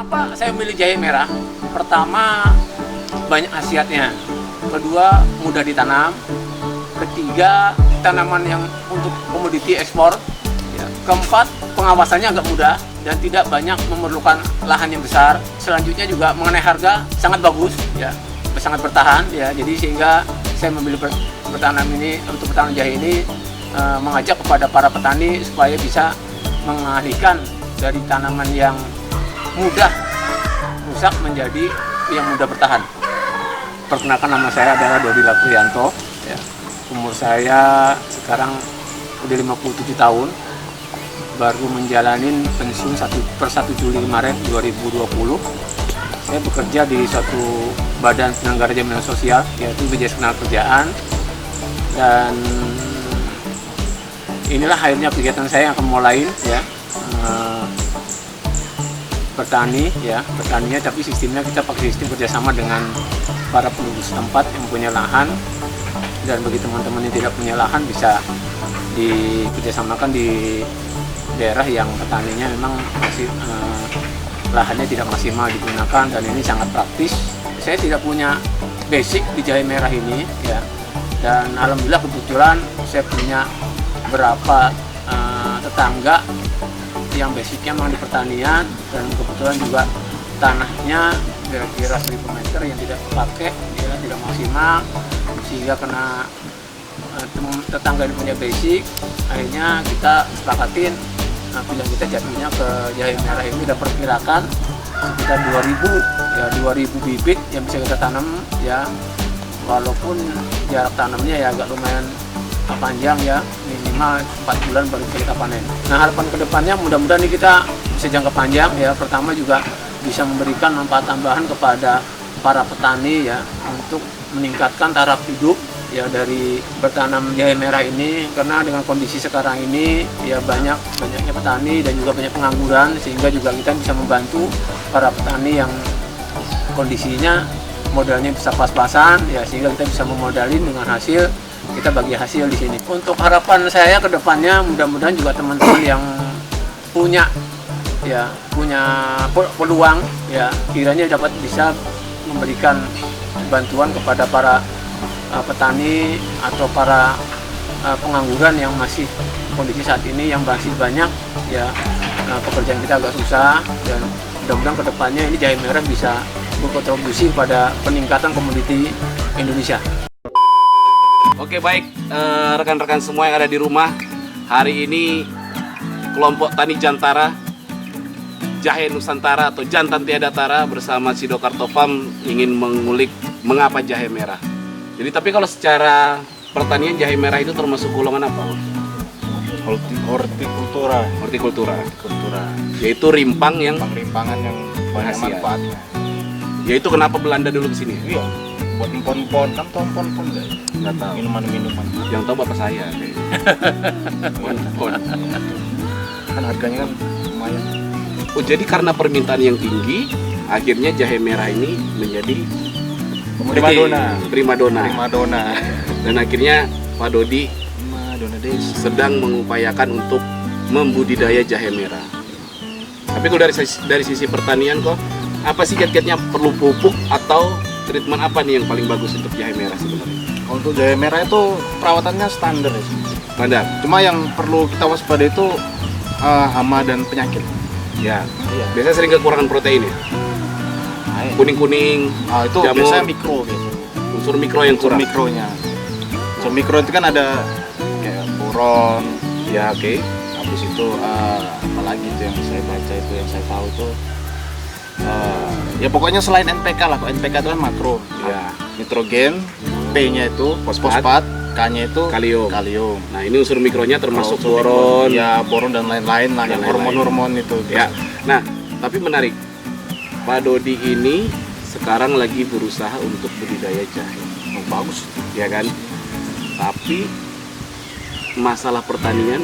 Kenapa saya memilih jahe merah? Pertama, banyak khasiatnya. Kedua, mudah ditanam. Ketiga, tanaman yang untuk komoditi ekspor. Ya. Keempat, pengawasannya agak mudah dan tidak banyak memerlukan lahan yang besar. Selanjutnya juga mengenai harga sangat bagus, ya, sangat bertahan, ya. Jadi sehingga saya memilih pertanian ini untuk pertanian jahe ini mengajak kepada para petani supaya bisa mengalihkan dari tanaman yang mudah rusak menjadi yang mudah bertahan. Perkenalkan, nama saya adalah Dodi Lakrianto. Ya. Umur saya sekarang udah 57 tahun. Baru menjalanin pensiun per 1 Juli kemarin 2020. Saya bekerja di suatu badan penyelenggara jaminan sosial, yaitu BPJS Ketenagakerjaan. Dan inilah akhirnya kegiatan saya yang akan mulai, ya. Petani, ya, petaninya, tapi sistemnya kita pakai sistem kerjasama dengan para penduduk setempat yang punya lahan. Dan bagi teman-teman yang tidak punya lahan bisa dikerjasamakan di daerah yang petaninya memang masih lahannya tidak maksimal digunakan, dan ini sangat praktis. Saya tidak punya basic di jahe merah ini, ya, dan alhamdulillah kebetulan saya punya beberapa tetangga yang basicnya memang di pertanian, dan kebetulan juga tanahnya kira-kira 1000 meter yang tidak pakai, ya, tidak maksimal, sehingga kena tetangga yang punya basic, akhirnya kita sepakatin pilihan kita jatuhnya ke jahe merah ini. Udah perkirakan sekitar 2000 bibit yang bisa kita tanam, ya, walaupun jarak tanamnya ya agak lumayan panjang, ya, minimal 4 bulan baru bisa kita panen. Nah, harapan kedepannya mudah-mudahan ini kita bisa jangka panjang, ya. Pertama juga bisa memberikan manfaat tambahan kepada para petani, ya, untuk meningkatkan taraf hidup, ya, dari bertanam jahe merah ini. Karena dengan kondisi sekarang ini, ya, banyaknya petani dan juga banyak pengangguran, sehingga juga kita bisa membantu para petani yang kondisinya modalnya bisa pas-pasan, ya, sehingga kita bisa memodalin dengan hasil, kita bagi hasil di sini. Untuk harapan saya ke depannya, mudah-mudahan juga teman-teman yang punya peluang, ya, kiranya dapat bisa memberikan bantuan kepada para petani atau para pengangguran yang masih kondisi saat ini yang masih banyak, ya, pekerjaan kita agak susah, dan mudah-mudahan ke depannya ini jahe merah bisa berkontribusi pada peningkatan komoditi Indonesia. Oke, baik, rekan-rekan semua yang ada di rumah, hari ini kelompok Tani Jantara Jahe Nusantara atau Jantan Tiada Tara bersama Sido Kartofam ingin mengulik mengapa jahe merah. Jadi, tapi kalau secara pertanian jahe merah itu termasuk golongan apa? Hortikultura. Yaitu rimpangan yang banyak manfaatnya. Yaitu kenapa Belanda dulu ke sini? Iya. Buat empon-empon, kan tau empon-empon Nggak tahu. Minuman. Yang tahu bapak saya. Kan harganya kan lumayan. Oh, jadi karena permintaan yang tinggi, akhirnya jahe merah ini menjadi primadona. Dan akhirnya Pak Dodi sedang mengupayakan untuk membudidaya jahe merah. Tapi kalau dari sisi pertanian kok, apa sih kiat-kiatnya? Perlu pupuk atau treatment apa nih yang paling bagus untuk jahe merah sebenarnya? Untuk jahe merah itu perawatannya standar ya. Standar. Cuma yang perlu kita waspada itu hama dan penyakit. Ya. Iya. Biasanya sering kekurangan protein ya. Kuning-kuning. Itu jamur, biasanya mikro gitu. Unsur mikro yang kurang. Unsur mikro itu kan ada kayak boron. Ya, oke. Habis itu apalagi itu yang saya baca itu yang saya tahu itu ya pokoknya selain NPK lah. NPK itu kan makro. Ya. Nitrogen, P-nya itu fosfat, K-nya itu kalium. Nah, ini unsur mikronya termasuk boron. Ya, boron dan lain-lain lah, yang hormon-hormon itu. Ya. Nah, tapi menarik. Pak Dodi ini sekarang lagi berusaha untuk budidaya jahe. Oh, bagus, ya kan? Tapi masalah pertanian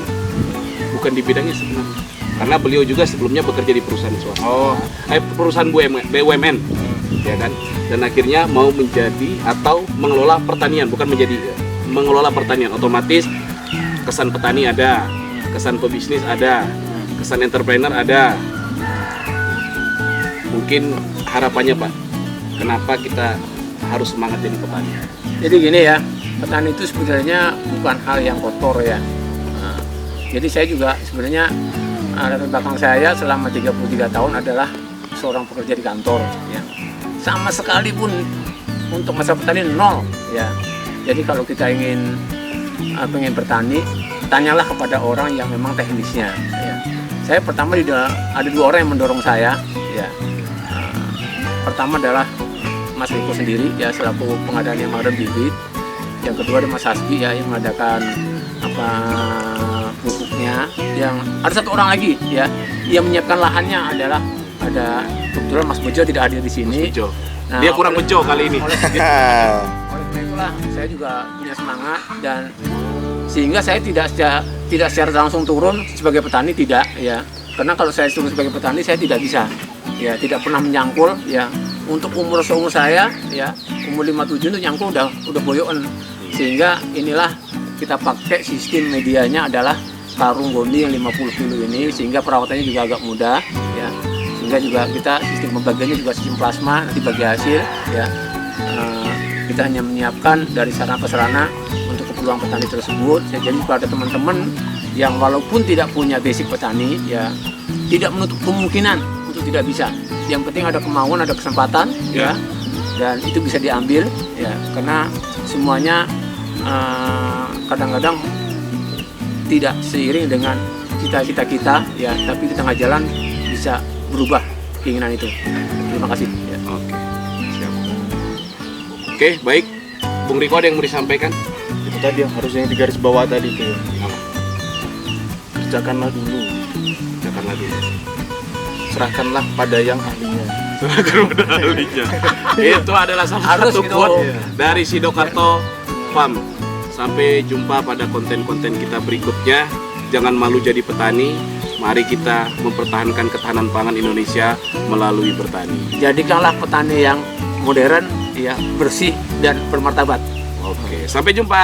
bukan di bidangnya sebenarnya. Karena beliau juga sebelumnya bekerja di perusahaan swasta. Perusahaan BUMN. Ya kan? Dan akhirnya mau menjadi atau mengelola pertanian, bukan mengelola pertanian. Otomatis kesan petani ada, kesan pebisnis ada, kesan entrepreneur ada. Mungkin harapannya Pak, kenapa kita harus semangat jadi petani? Jadi gini ya, petani itu sebenarnya bukan hal yang kotor ya. Nah, jadi saya juga sebenarnya latar belakang saya selama 33 tahun adalah seorang pekerja di kantor ya. Sama sekali pun untuk masa petani nol ya. Jadi kalau kita pengen bertani, tanyalah kepada orang yang memang teknisnya ya. Saya pertama ada 2 orang yang mendorong saya ya. Pertama adalah Mas Riko sendiri ya, selaku pengadaan yang mengadaan bibit. Yang kedua ada Mas Hasbi ya, yang mengadakan pupuknya. Yang ada 1 orang lagi ya, yang menyiapkan lahannya adalah ada kebetulan Mas Bejo tidak hadir di sini. Bejo. Nah, Dia kurang bejo kali ini. Oleh karena itulah saya juga punya semangat, dan sehingga saya tidak secara langsung turun sebagai petani, tidak ya. Karena kalau saya turun sebagai petani saya tidak bisa ya, tidak pernah menyangkul ya. Untuk umur seumur saya ya, umur 57 itu nyangkul udah boyokan. Sehingga inilah kita pakai sistem medianya adalah karung gondi yang 50 kilo ini, sehingga perawatannya juga agak mudah ya. Sehingga juga kita sistem pembagiannya juga sistem plasma, nanti bagi hasil ya. Kita hanya menyiapkan dari sarana prasarana untuk keperluan petani tersebut. Jadi pada teman-teman yang walaupun tidak punya basic petani ya, tidak menutup kemungkinan untuk tidak bisa. Yang penting ada kemauan, ada kesempatan ya, dan itu bisa diambil ya, karena semuanya kadang-kadang tidak seiring dengan cita-cita kita ya, tapi di tengah jalan bisa berubah keinginan itu. Terima kasih ya. Oke, siap. Oke, baik. Bung Riko ada yang mau disampaikan? Itu tadi yang harusnya di garis bawah tadi tuh. Kerjakanlah dulu, Jangan lagi. serahkanlah pada yang ahlinya. Serahkan pada ahlinya. Itu adalah salah Harus satu gitu. quote dari Sidokarto Farm. Sampai jumpa pada konten-konten kita berikutnya. Jangan malu jadi petani. Mari kita mempertahankan ketahanan pangan Indonesia melalui bertani. Jadikanlah petani yang modern ya, bersih dan bermartabat. Oke, sampai jumpa.